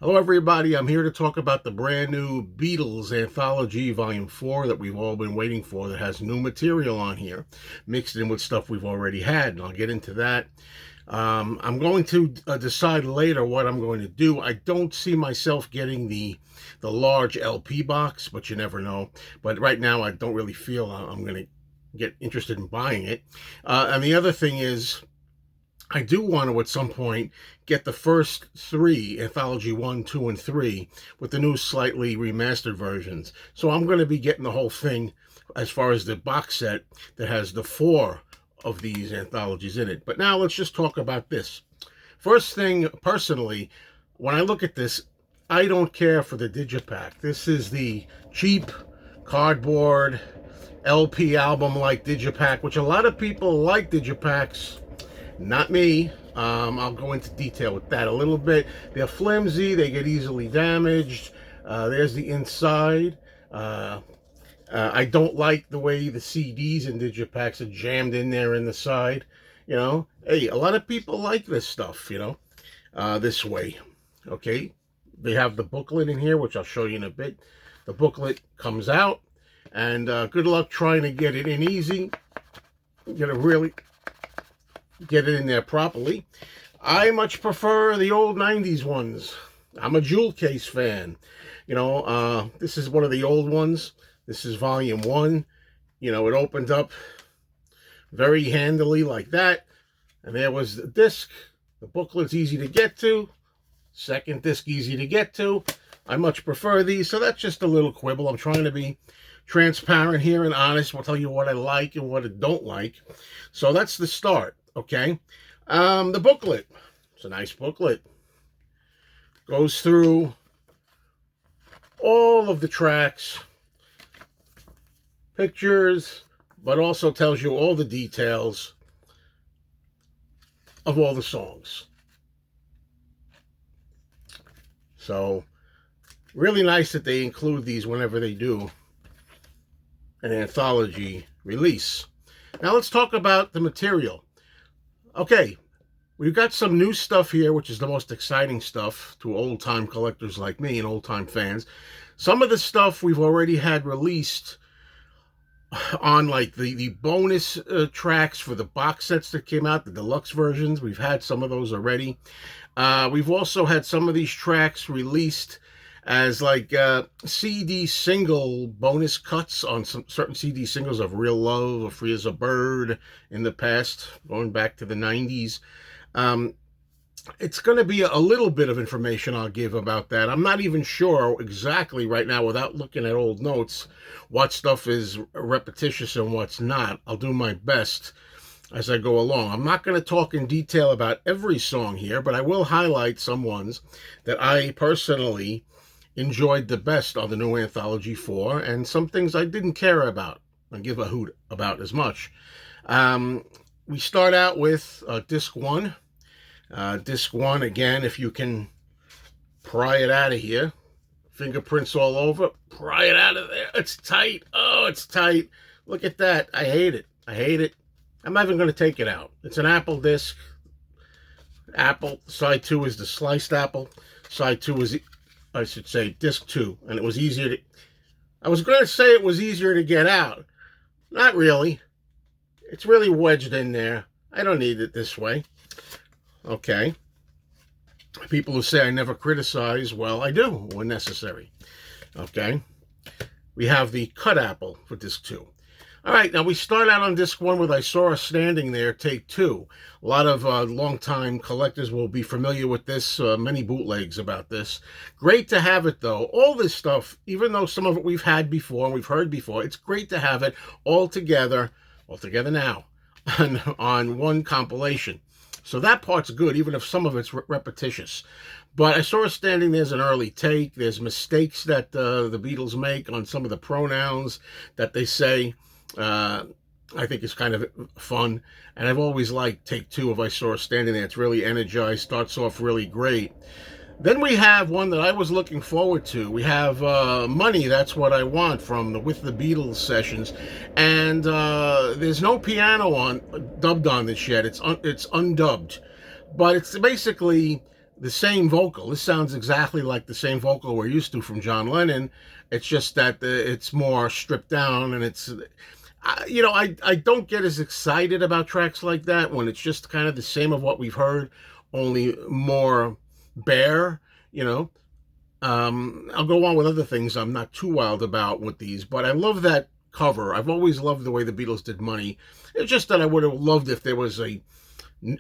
Hello, everybody. I'm here to talk about the brand new Beatles Anthology Volume 4 that we've all been waiting for, that has new material on here, mixed in with stuff we've already had, and I'll get into that. I'm going to decide later what I'm going to do. I don't see myself getting the large LP box, but you never know. But right now, I don't really feel I'm going to get interested in buying it. And the other thing is, I do want to at some point get the first three, Anthology 1, 2, and 3, with the new slightly remastered versions. So I'm going to be getting the whole thing as far as the box set that has the four of these anthologies in it. But now let's just talk about this. First thing, personally, when I look at this, I don't care for the digipack. This is the cheap cardboard LP album like digipack, which a lot of people like digipacks. Not me. I'll go into detail with that a little bit. They're flimsy. They get easily damaged. There's the inside. I don't like the way the CDs and digipacks are jammed in there in the side. Hey, a lot of people like this stuff, this way. Okay. They have the booklet in here, which I'll show you in a bit. The booklet comes out, and good luck trying to get it in easy. You're going to really get it in there properly. I much prefer the old 90s ones. I'm a jewel case fan. This is one of the old ones. This is volume 1. It opened up very handily like that. And there was the disc. The booklet's easy to get to. Second disc easy to get to. I much prefer these. So that's just a little quibble. I'm trying to be transparent here and honest. I'll tell you what I like and what I don't like. So that's the start. Okay, the booklet. It's a nice booklet. Goes through all of the tracks, pictures, but also tells you all the details of all the songs. So, really nice that they include these whenever they do an anthology release. Now let's talk about the material. Okay, we've got some new stuff here, which is the most exciting stuff to old-time collectors like me and old-time fans. Some of the stuff we've already had released on like the bonus tracks for the box sets that came out, the deluxe versions. We've had some of those already. We've also had some of these tracks released as like CD single bonus cuts on some certain CD singles of Real Love or Free as a Bird in the past, going back to the 90s. It's going to be a little bit of information I'll give about that. I'm not even sure exactly right now, without looking at old notes, what stuff is repetitious and what's not. I'll do my best as I go along. I'm not going to talk in detail about every song here, but I will highlight some ones that I personally enjoyed the best on the new Anthology 4, and some things I didn't care about and give a hoot about as much. We start out with Disc 1. Disc 1, again, if you can pry it out of here, fingerprints all over, pry it out of there. It's tight. Oh, it's tight. Look at that. I hate it. I hate it. I'm not even going to take it out. It's an Apple disc. Apple. Side 2 is the sliced apple. Side 2 is, I should say, disc 2. And it was easier to... I was going to say it was easier to get out. Not really. It's really wedged in there. I don't need it this way. Okay. People who say I never criticize, well, I do when necessary. Okay. We have the cut apple for disc 2. All right, now we start out on disc 1 with I Saw Her Standing There, take 2. A lot of long-time collectors will be familiar with this, many bootlegs about this. Great to have it, though. All this stuff, even though some of it we've had before and we've heard before, it's great to have it all together now, on one compilation. So that part's good, even if some of it's repetitious. But I Saw Her Standing There's an early take. There's mistakes that the Beatles make on some of the pronouns that they say. I think it's kind of fun. And I've always liked take 2 of I Saw Her Standing There. It's really energized, starts off really great. Then we have one that I was looking forward to. We have Money, That's What I Want from the With the Beatles sessions. And there's no piano dubbed on this yet. It's undubbed. But it's basically the same vocal. This sounds exactly like the same vocal we're used to from John Lennon. It's just that it's more stripped down, and it's I don't get as excited about tracks like that when it's just kind of the same of what we've heard, only more bare. You know, I'll go on with other things I'm not too wild about with these, but I love that cover. I've always loved the way the Beatles did Money. It's just that I would have loved if there was a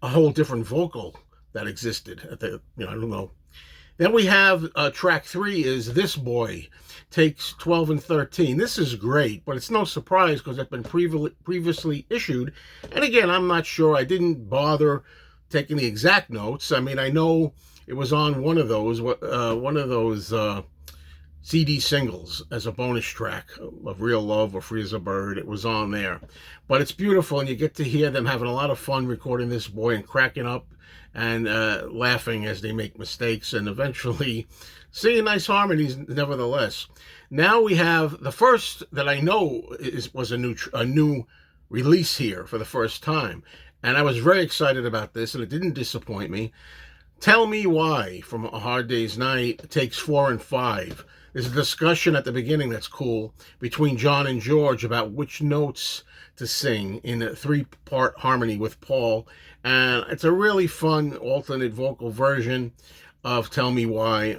whole different vocal that existed. I don't know. Then we have track 3 is This Boy, takes 12 and 13. This is great, but it's no surprise because it's been previously issued. And again, I'm not sure. I didn't bother taking the exact notes. I mean, I know it was on one of those CD singles as a bonus track of Real Love or Free as a Bird. It was on there. But it's beautiful, and you get to hear them having a lot of fun recording This Boy and cracking up and laughing as they make mistakes and eventually singing nice harmonies nevertheless. Now we have the first that I know was a new release here for the first time. And I was very excited about this, and it didn't disappoint me. Tell Me Why from A Hard Day's Night takes 4 and 5. There's a discussion at the beginning that's cool between John and George about which notes to sing in a 3-part harmony with Paul. And it's a really fun alternate vocal version of Tell Me Why.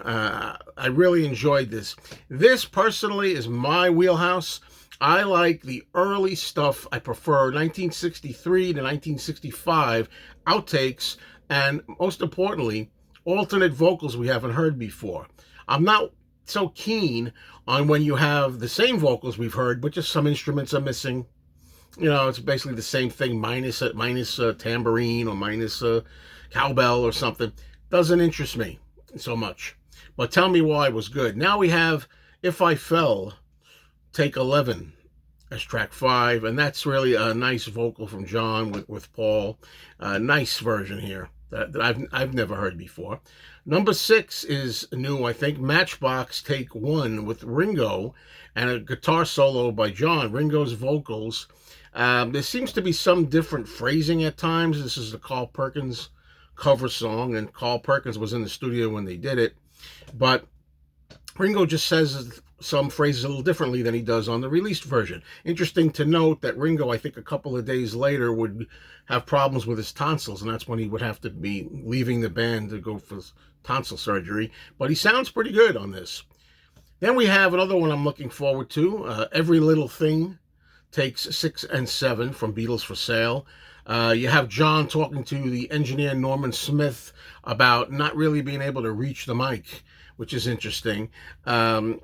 I really enjoyed this. This personally is my wheelhouse. I like the early stuff. I prefer 1963 to 1965 outtakes, and most importantly, alternate vocals we haven't heard before. I'm not so keen on when you have the same vocals we've heard, but just some instruments are missing. It's basically the same thing minus a tambourine or minus a cowbell or something. Doesn't interest me so much. But Tell Me Why was good. Now we have If I Fell, take 11 as track 5, and that's really a nice vocal from John with Paul. Nice version here that I've never heard before. Number 6 is new, I think. Matchbox, take 1 with Ringo and a guitar solo by John. Ringo's vocals. There seems to be some different phrasing at times. This is the Carl Perkins cover song, and Carl Perkins was in the studio when they did it. But Ringo just says some phrases a little differently than he does on the released version. Interesting to note that Ringo, I think a couple of days later, would have problems with his tonsils, and that's when he would have to be leaving the band to go for tonsil surgery. But he sounds pretty good on this. Then we have another one I'm looking forward to, Every Little Thing, takes 6 and 7 from Beatles for Sale. You have John talking to the engineer Norman Smith about not really being able to reach the mic, which is interesting. And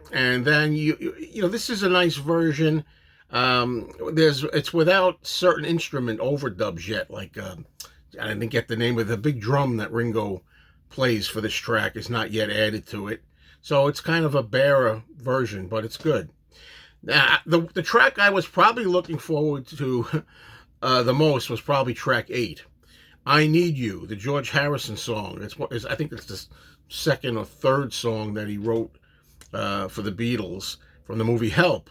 then this is a nice version. It's without certain instrument overdubs yet. Like I didn't get the name of the big drum that Ringo plays for this track is not yet added to it. So it's kind of a bare version, but it's good. Now, the track I was probably looking forward to the most was probably track 8, I Need You, the George Harrison song. I think it's the second or third song that he wrote for the Beatles from the movie Help.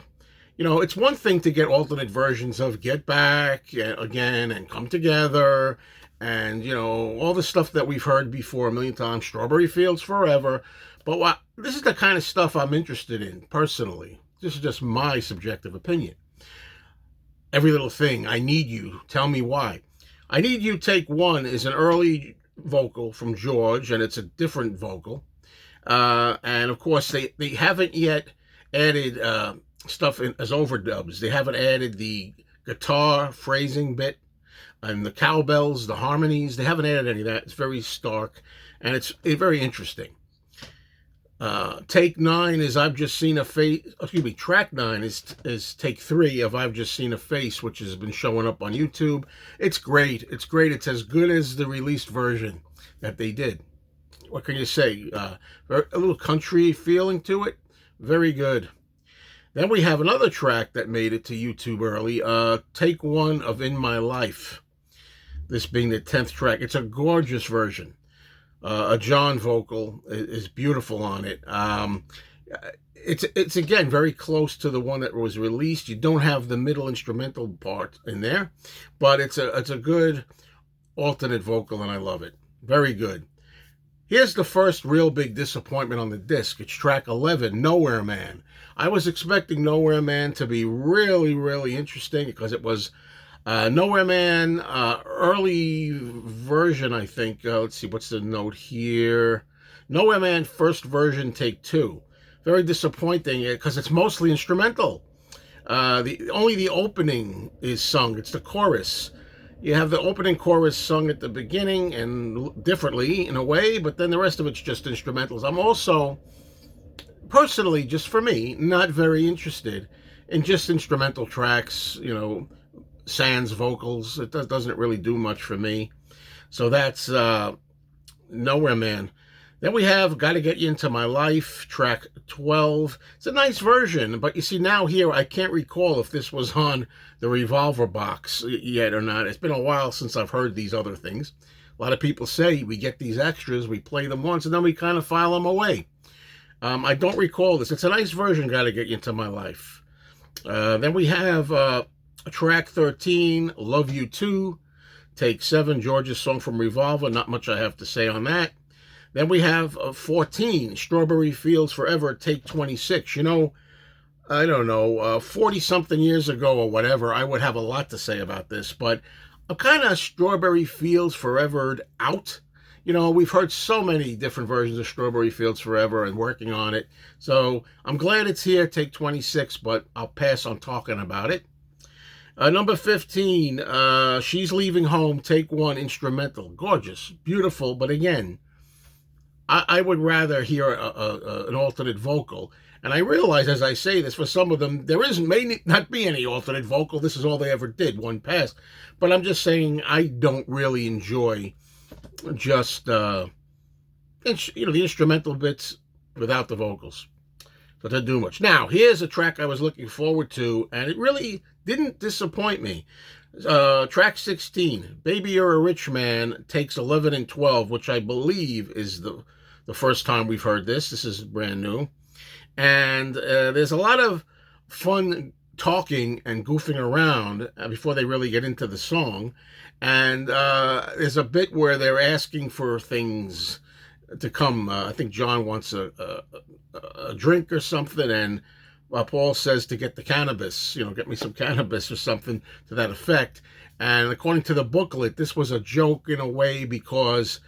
It's one thing to get alternate versions of Get Back Again and Come Together and, all the stuff that we've heard before a million times, Strawberry Fields Forever. But this is the kind of stuff I'm interested in, personally. This is just my subjective opinion. Every Little Thing, I Need You, Tell Me Why. I Need You, take 1 is an early vocal from George, and it's a different vocal. And of course, they haven't yet added stuff as overdubs. They haven't added the guitar phrasing bit and the cowbells, the harmonies. They haven't added any of that. It's very stark, and it's very interesting. Take 9 is I've Just Seen a Face. Track 9 is take 3 of I've Just Seen a Face, which has been showing up on YouTube. It's great. It's great. It's as good as the released version that they did. What can you say? A little country feeling to it. Very good. Then we have another track that made it to YouTube early. Take 1 of In My Life. This being the 10th track. It's a gorgeous version. A John vocal is beautiful on it. It's again very close to the one that was released. You don't have the middle instrumental part in there, but it's a good alternate vocal, and I love it. Very good. Here's the first real big disappointment on the disc. It's track 11, Nowhere Man. I was expecting Nowhere Man to be really, really interesting because it was Nowhere Man early version, I think. Let's see, what's the note here? Nowhere Man first version, take 2. Very disappointing because it's mostly instrumental. Only the opening is sung. It's the chorus. You have the opening chorus sung at the beginning and differently in a way, but then the rest of it's just instrumentals. I'm also, personally, just for me, not very interested in just instrumental tracks, sans vocals. It doesn't really do much for me. So that's Nowhere Man. Then we have Gotta Get You Into My Life, track 12. It's a nice version, but you see now here, I can't recall if this was on the Revolver box yet or not. It's been a while since I've heard these other things. A lot of people say we get these extras, we play them once, and then we kind of file them away. I don't recall this. It's a nice version, Gotta Get You Into My Life. Then we have track 13, Love You Too, take 7, George's song from Revolver. Not much I have to say on that. Then we have 14, Strawberry Fields Forever, take 26. I don't know, 40-something years ago or whatever, I would have a lot to say about this, but I'm kind of Strawberry Fields Forever'd out. We've heard so many different versions of Strawberry Fields Forever and working on it, so I'm glad it's here, take 26, but I'll pass on talking about it. Number 15, She's Leaving Home, take 1, instrumental. Gorgeous, beautiful, but again, I would rather hear an alternate vocal. And I realize as I say this, for some of them, may not be any alternate vocal. This is all they ever did, one pass. But I'm just saying I don't really enjoy just, the instrumental bits without the vocals. So it doesn't do much. Now, here's a track I was looking forward to, and it really didn't disappoint me. Track 16, Baby You're a Rich Man, takes 11 and 12, which I believe is the first time we've heard this. This is brand new. And there's a lot of fun talking and goofing around before they really get into the song. And there's a bit where they're asking for things to come. I think John wants a drink or something, and Paul says to get the cannabis, get me some cannabis or something to that effect. And according to the booklet, this was a joke in a way because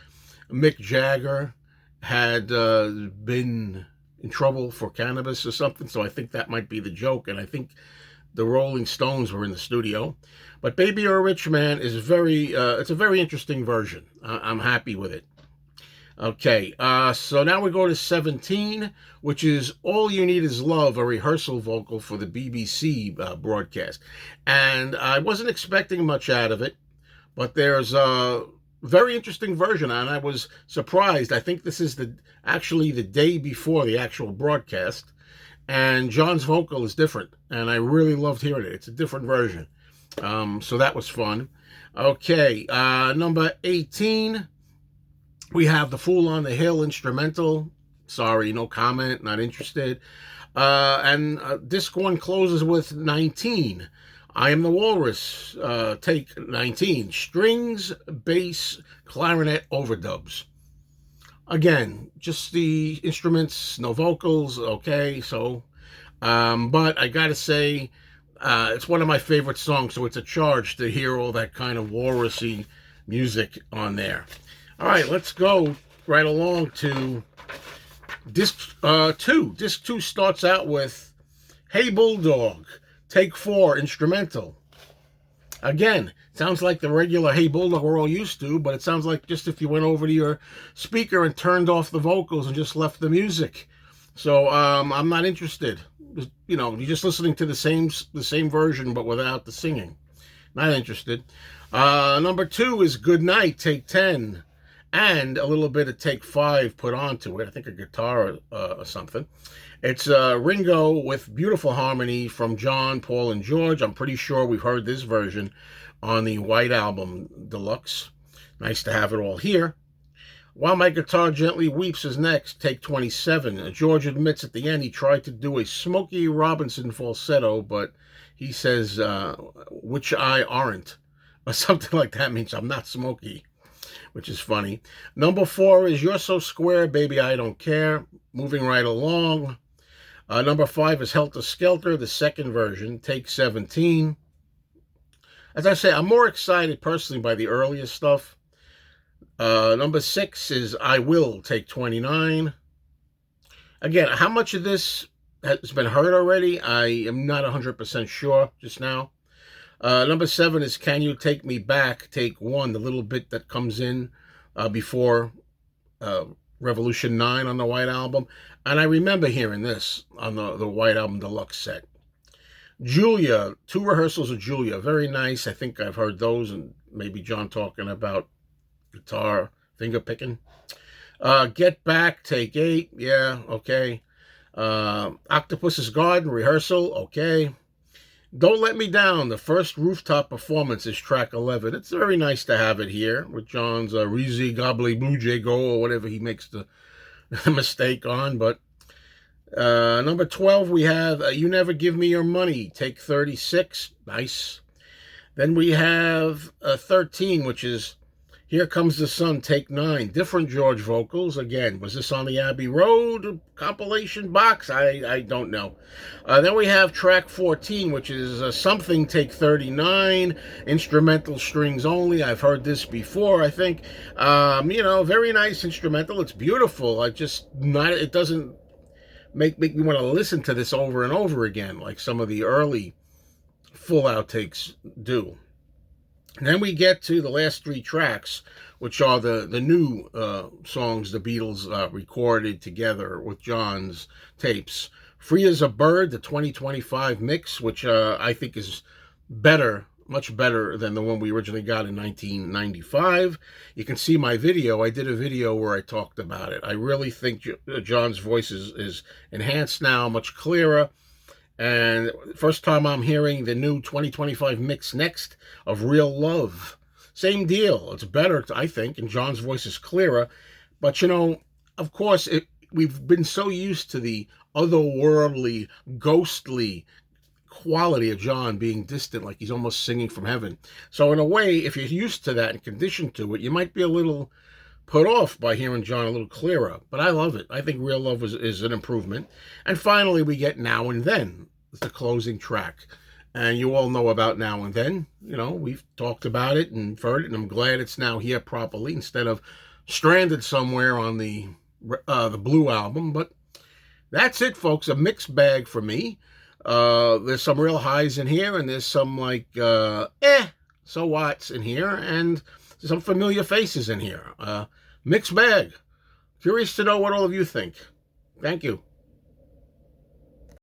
Mick Jagger had been in trouble for cannabis or something. So I think that might be the joke. And I think the Rolling Stones were in the studio. But Baby You're a Rich Man is it's a very interesting version. I'm happy with it. Okay, so now we go to 17, which is All You Need Is Love, a rehearsal vocal for the BBC broadcast. And I wasn't expecting much out of it, but there's a very interesting version, and I was surprised. I think this is actually the day before the actual broadcast, and John's vocal is different, and I really loved hearing it. It's a different version, so that was fun. Okay, number 18, we have The Fool on the Hill instrumental. Sorry, no comment, not interested. And disc 1 closes with 19, I Am the Walrus, take 19, strings, bass, clarinet overdubs. Again, just the instruments, no vocals, okay, so, but I gotta say, it's one of my favorite songs, so it's a charge to hear all that kind of walrusy music on there. All right, let's go right along to disc 2. Disc 2 starts out with Hey Bulldog, take 4, instrumental. Again, sounds like the regular Hey Bulldog we're all used to, but it sounds like just if you went over to your speaker and turned off the vocals and just left the music. So I'm not interested. You're just listening to the same version, but without the singing. Not interested. Number 2 is Good Night, take 10. And a little bit of take 5 put onto it. I think a guitar or something. It's Ringo with beautiful harmony from John, Paul, and George. I'm pretty sure we've heard this version on the White Album Deluxe. Nice to have it all here. While My Guitar Gently Weeps is next, take 27. George admits at the end he tried to do a Smokey Robinson falsetto, but he says, which I aren't. Or something like that means I'm not Smokey. which is funny. Number 4 is You're So Square, Baby, I Don't Care. Moving right along. Number 5 is Helter Skelter, the second version, Take 17. As I say, I'm more excited personally by the earlier stuff. Number 6 is I Will, Take 29. Again, how much of this has been heard already? I am not 100% sure just now. Number 7 is Can You Take Me Back, Take 1, the little bit that comes in before Revolution 9 on the White Album. And I remember hearing this on the White Album Deluxe set. Julia, 2 rehearsals of Julia, very nice. I think I've heard those, and maybe John talking about guitar finger picking. Get Back, Take 8, yeah, okay. Octopus's Garden, rehearsal, okay. Don't Let Me Down, the first rooftop performance, is track 11. It's very nice to have it here with John's Reezy Gobbly Blue Jay Go, or whatever he makes the mistake on. But number 12, we have You Never Give Me Your Money, take 36. Nice. Then we have 13, which is Here Comes the Sun, take 9. Different George vocals. Again, was this on the Abbey Road compilation box? I don't know. Then we have track 14, which is Something, take 39. Instrumental strings only. I've heard this before, I think. Very nice instrumental. It's beautiful. It doesn't make me want to listen to this over and over again like some of the early full outtakes do. And then we get to the last 3 tracks, which are the new songs the Beatles recorded together with John's tapes. Free as a Bird, the 2025 mix, which I think is better, much better than the one we originally got in 1995. You can see my video. I did a video where I talked about it. I really think John's voice is enhanced now, much clearer. And first time I'm hearing the new 2025 mix next of Real Love. Same deal. It's better, I think, and John's voice is clearer. But, of course, we've been so used to the otherworldly, ghostly quality of John being distant, like he's almost singing from heaven. So in a way, if you're used to that and conditioned to it, you might be a little put off by hearing John a little clearer. But I love it. I think Real Love is an improvement. And finally, we get Now and Then, the closing track. And you all know about Now and Then. We've talked about it and heard it, and I'm glad it's now here properly instead of stranded somewhere on the Blue album. But that's it, folks. A mixed bag for me. There's some real highs in here, and there's some so what's in here, and some familiar faces in here. Mixed bag. Curious to know what all of you think. Thank you.